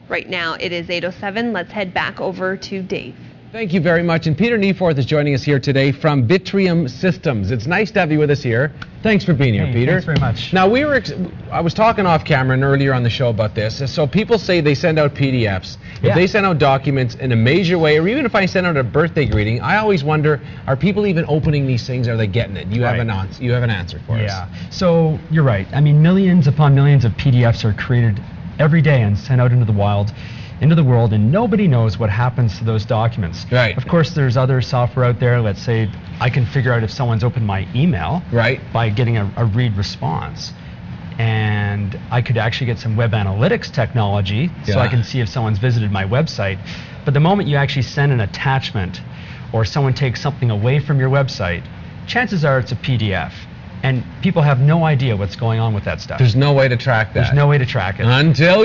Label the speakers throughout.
Speaker 1: right now. It is 8:07. Let's head back over to Dave.
Speaker 2: Thank you very much. And Peter Nieforth is joining us here today from Vitrium Systems. It's nice to have you with us here. Thanks for being here, Peter.
Speaker 3: Thanks very much.
Speaker 2: Now, I was talking off camera and earlier on the show about this. So people say they send out PDFs. If they send out documents in a major way, or even if I send out a birthday greeting, I always wonder, are people even opening these things? Are they getting it? You have an answer for us.
Speaker 3: Yeah. So you're right. I mean, millions upon millions of PDFs are created every day and sent out into the world, and nobody knows what happens to those documents.
Speaker 2: Right.
Speaker 3: Of course, there's other software out there. Let's say I can figure out if someone's opened my email by getting a read response. And I could actually get some web analytics technology so I can see if someone's visited my website. But the moment you actually send an attachment or someone takes something away from your website, chances are it's a PDF. And people have no idea what's going on with that stuff.
Speaker 2: There's no way to track that.
Speaker 3: There's no way to track it.
Speaker 2: Until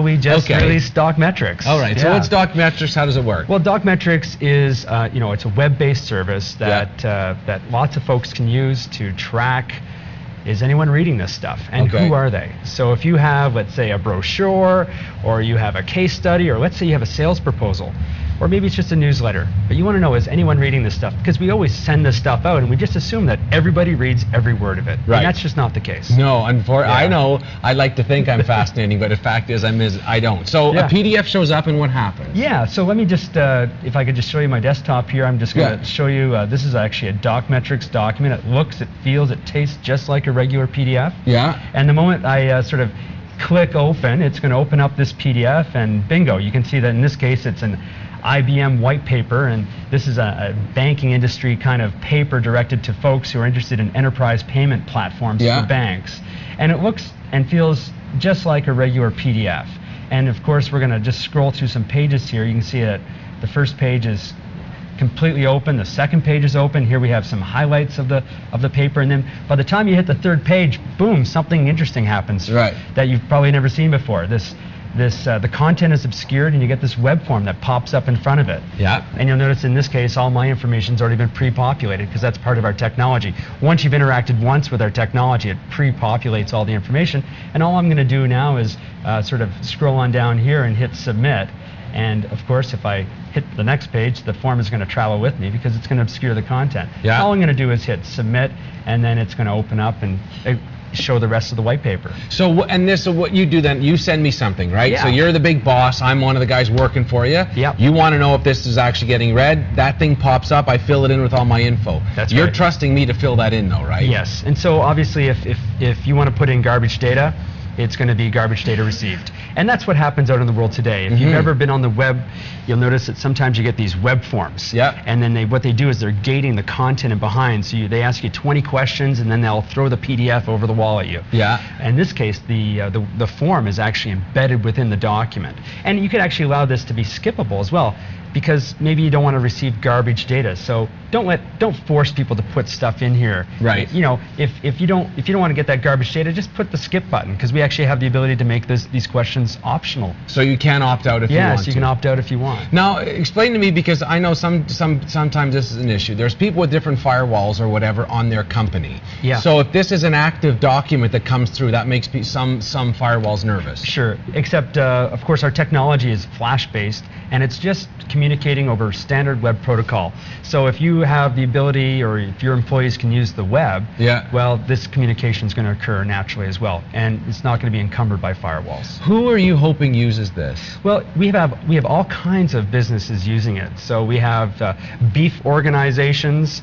Speaker 2: we just
Speaker 3: released DOCMETRICS.
Speaker 2: All right. So what's DOCMETRICS? How does it work?
Speaker 3: Well, DOCMETRICS is, it's a web-based service that lots of folks can use to track, is anyone reading this stuff? And who are they? So if you have, let's say, a brochure, or you have a case study, or let's say you have a sales proposal, or maybe it's just a newsletter, but you want to know, is anyone reading this stuff? Because we always send this stuff out and we just assume that everybody reads every word of it. Right. And that's just not the case.
Speaker 2: No, I know, I like to think I'm fascinating, but the fact is I don't. So a PDF shows up and what happens?
Speaker 3: Yeah, so let me just, if I could just show you my desktop here, I'm just going to show you, this is actually a DOCMETRICS document. It looks, it feels, it tastes just like a regular PDF.
Speaker 2: Yeah.
Speaker 3: And the moment I sort of click open, it's going to open up this PDF, and bingo, you can see that in this case it's an IBM white paper, and this is a banking industry kind of paper directed to folks who are interested in enterprise payment platforms for banks. And it looks and feels just like a regular PDF. And of course, we're going to just scroll through some pages here. You can see that the first page is completely open, the second page is open. Here we have some highlights of the paper, and then by the time you hit the third page, boom, something interesting happens that you've probably never seen before. The content is obscured, and you get this web form that pops up in front of it.
Speaker 2: Yeah.
Speaker 3: And you'll notice in this case, all my information's already been pre-populated because that's part of our technology. Once you've interacted once with our technology, it pre-populates all the information. And all I'm going to do now is sort of scroll on down here and hit submit. And of course, if I hit the next page, the form is going to travel with me because it's going to obscure the content.
Speaker 2: Yeah.
Speaker 3: All I'm going to do is hit submit, and then it's going to open up and show the rest of the white paper.
Speaker 2: So what you do then, you send me something, right?
Speaker 3: Yeah.
Speaker 2: So you're the big boss, I'm one of the guys working for you.
Speaker 3: Yep.
Speaker 2: You want to know if this is actually getting read, that thing pops up, I fill it in with all my info.
Speaker 3: That's
Speaker 2: You're
Speaker 3: right.
Speaker 2: trusting me to fill that in though, right?
Speaker 3: Yes, and so obviously if you want to put in garbage data, it's going to be garbage data received. And that's what happens out in the world today. If you've ever been on the web, you'll notice that sometimes you get these web forms.
Speaker 2: Yeah.
Speaker 3: And then what they do is they're gating the content in behind. So they ask you 20 questions, and then they'll throw the PDF over the wall at you.
Speaker 2: Yeah.
Speaker 3: In this case, the form is actually embedded within the document. And you could actually allow this to be skippable as well, because maybe you don't want to receive garbage data. So don't force people to put stuff in here.
Speaker 2: Right.
Speaker 3: You know, if you don't want to get that garbage data, just put the skip button, because we actually have the ability to make these questions optional.
Speaker 2: So you can opt out if you want to.
Speaker 3: Yes, you can opt out if you want.
Speaker 2: Now, explain to me, because I know sometimes this is an issue. There's people with different firewalls or whatever on their company.
Speaker 3: Yeah.
Speaker 2: So if this is an active document that comes through, that makes some firewalls nervous.
Speaker 3: Sure, except of course our technology is flash-based, and it's just communicating over standard web protocol. So if you have the ability, or if your employees can use the web, well, this communication is going to occur naturally as well, and it's not going to be encumbered by firewalls.
Speaker 2: Who are you hoping uses this?
Speaker 3: Well, we have all kinds of businesses using it. So we have beef organizations,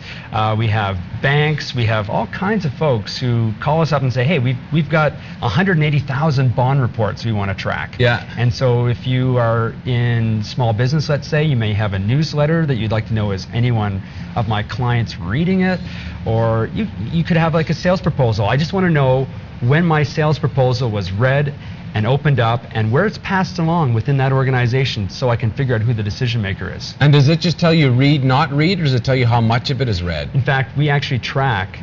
Speaker 3: we have banks, we have all kinds of folks who call us up and say, hey, we've got 180,000 bond reports we want to track.
Speaker 2: Yeah.
Speaker 3: And so if you are in small business, let's say, you may have a newsletter that you'd like to know, is anyone of my clients reading it? Or you could have like a sales proposal. I just want to know when my sales proposal was read and opened up, and where it's passed along within that organization, so I can figure out who the decision maker is.
Speaker 2: And does it just tell you read, not read, or does it tell you how much of it is read?
Speaker 3: In fact, we actually track,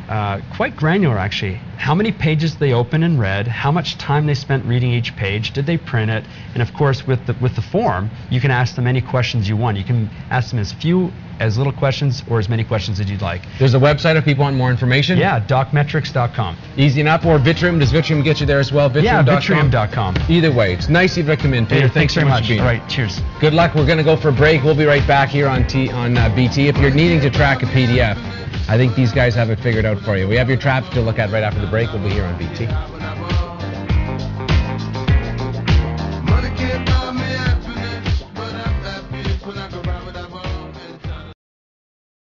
Speaker 3: quite granular actually, how many pages they opened and read, how much time they spent reading each page, did they print it, and of course with the form, you can ask them any questions you want. You can ask them as few as little questions or as many questions as you'd like.
Speaker 2: There's a website if people want more information?
Speaker 3: Yeah, DOCMETRICS.com.
Speaker 2: Easy enough. Or Vitrium. Does Vitrium get you there as well?
Speaker 3: Yeah,
Speaker 2: Vitrium.com?
Speaker 3: Vitrium.com.
Speaker 2: Either way, it's nice of you to come in, Peter.
Speaker 3: Hey, thanks very much.
Speaker 2: For being
Speaker 3: All right, cheers.
Speaker 2: Good luck. We're going to go for a break. We'll be right back here on BT. If you're needing to track a PDF, I think these guys have it figured out for you. We have your traps to look at right after the break. We'll be here on BT.